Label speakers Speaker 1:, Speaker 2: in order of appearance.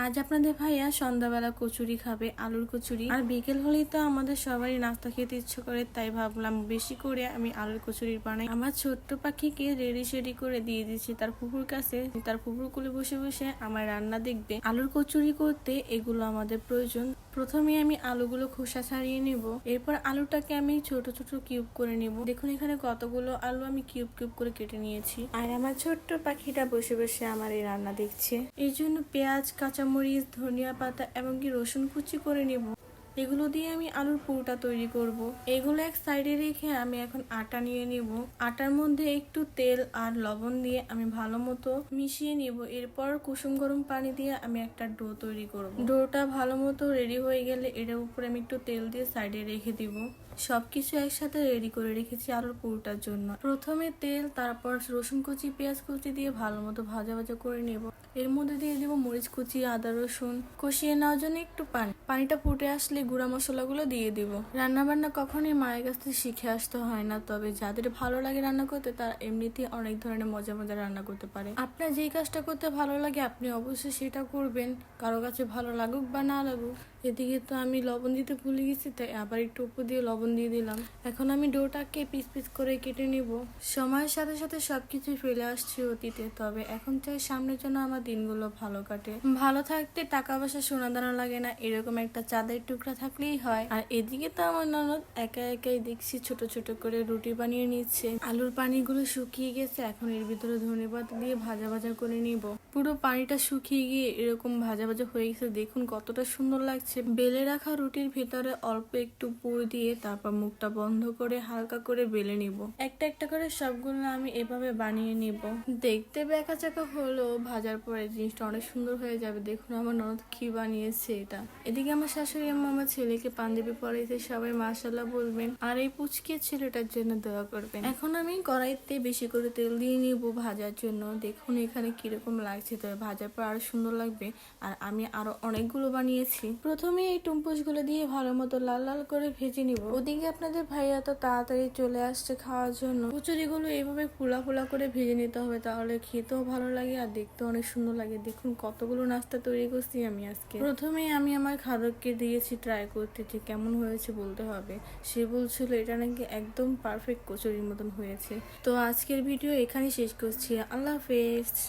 Speaker 1: আজ আপনাদের ভাইয়া সন্ধ্যাবেলা কচুরি খাবে, আলুর কচুরি। আর বিকেল হলেই তো আমাদের সবারই নাস্তা খেতে ইচ্ছে করে, তাই ভাবলাম বেশি করে আমি আলুর কচুরি বানাই। আমার ছোট্ট পাখিকে রেডি সেডি করে দিয়ে দিচ্ছি তার ফুপুর কাছে। তার ফুপুর কোলে বসে বসে আমার রান্না দেখবে। আলুর কচুরি করতে এগুলো আমাদের প্রয়োজন। প্রথমে আমি আলুগুলো খোসা ছাড়িয়ে নিব, এরপর আলুটাকে আমি ছোট ছোট কিউব করে নিব। দেখুন এখানে কতগুলো আলু আমি কিউব কিউব করে কেটে নিয়েছি। আর আমার ছোট্ট পাখিটা বসে বসে আমার এই রান্না দেখছে। এই জন্য পেঁয়াজ, কাঁচামরিচ, ধনিয়া পাতা এমনকি রসুন কুচি করে নিব। এগুলো দিয়ে আমি আলুর পুরোটা তৈরি করব। এগুলো এক সাইডে রেখে আমি এখন আটা নিয়ে নিব। আটার মধ্যে একটু তেল আর লবণ দিয়ে আমি ভালো মতো মিশিয়ে নিব। এরপর কুসুম গরম পানি দিয়ে আমি একটা ডো তৈরি করব। ডোটা ভালো মতো রেডি হয়ে গেলে এটার উপরে আমি একটু তেল দিয়ে সাইডে রেখে দিব। সবকিছু একসাথে রেডি করে রেখেছি আলুর পুরোটার জন্য। প্রথমে তেল, তারপর রসুন কুচি, পেঁয়াজ কুচি দিয়ে ভালো মতো ভাজা ভাজা করে নেব। এর মধ্যে দিয়ে দিব মরিচ কুচি, আদা রসুন কষিয়ে নেওয়ার জন্য একটু পানিটা ফুটে আসলে গুঁড়া মশলাগুলো দিয়ে দিব। রান্না বান্না কখনোই মায়ের কাছ থেকে শিখে আসতে হয় না, তবে যাদের ভালো লাগে রান্না করতে তারা এমনিতেই অনেক ধরনের মজা মজা রান্না করতে পারে। আপনার যেই কাজটা করতে ভালো লাগে আপনি অবশ্যই সেটা করবেন, কারো কাছে ভালো লাগুক বা না লাগুক। এদিকে তো আমি লবণ দিতে ভুলে গেছি, তাই আবার একটু উপর দিয়ে লবণ দিয়ে দিলাম। এখন আমি ডোটাকে পিস পিস করে কেটে নিব। সময়ের সাথে সাথে সবকিছু ফেলে আসছে অতীতে, তবে এখন চাই সামনের জন্য আমার দিনগুলো ভালো কাটে। ভালো থাকতে টাকা পয়সা সোনা দানা লাগে না, এরকম একটা চাঁদের টুকরা থাকলেই হয়। আর এদিকে তো আমার ননদ একা একাই দেখছি ছোট ছোট করে রুটি বানিয়ে নিচ্ছে। আলুর পানিগুলো শুকিয়ে গেছে, এখন এর ভিতরে ধনেপাতা দিয়ে ভাজা ভাজা করে নিব। পুরো পানিটা শুকিয়ে গিয়ে এরকম ভাজা ভাজা হয়ে গেছে, দেখুন কতটা সুন্দর লাগছে। বেলে রাখা রুটির ভিতরে অল্প একটু পুর দিয়ে তারপর মুখটা বন্ধ করে হালকা করে বেলে নিব। একটা একটা করে সবগুলো আমি এভাবে বানিয়ে নিব। দেখতে বেঁকা চাকা হলেও ভাজার পরে জিনিসটা অনেক সুন্দর হয়ে যাবে। দেখুন আমার ননদ কি বানিয়েছে এটা। এদিকে আমার শাশুড়ি আম্মা আমার ছেলেকে পাঞ্জাবি পরাইতে, সবাই মাশাআল্লাহ বলবেন আর এই পুচকে ছেলেটার জন্য দোয়া করবেন। এখন আমি কড়াইতে বেশি করে তেল দিয়ে নিব ভাজার জন্য। দেখুন এখানে কিরকম লাগছে, তবে ভাজার পর আরো সুন্দর লাগবে। আর আমি আরো অনেকগুলো বানিয়েছি। প্রথমে এই টুম্পুসগুলো দিয়ে ভালো মতো লাল লাল করে ভেজে নিব। ওদিকে আপনাদের ভাইয়া তো তাড়াতাড়ি চলে আসছে খাওয়ার জন্য। কচুরিগুলো এইভাবে ফুলা ফুলা করে ভেজে নিতে হবে, তাহলে খেতেও ভালো লাগে আর দেখতেও অনেক সুন্দর লাগে। দেখুন কতগুলো নাস্তা তৈরি করছি আমি আজকে। প্রথমে আমি আমার খাদককে দিয়েছি ট্রাই করতে, যে কেমন হয়েছে বলতে হবে। সে বলছিল এটা নাকি একদম পারফেক্ট কচুরির মতন হয়েছে। তো আজকের ভিডিও এখানেই শেষ করছি। আল্লাহ হাফেজ।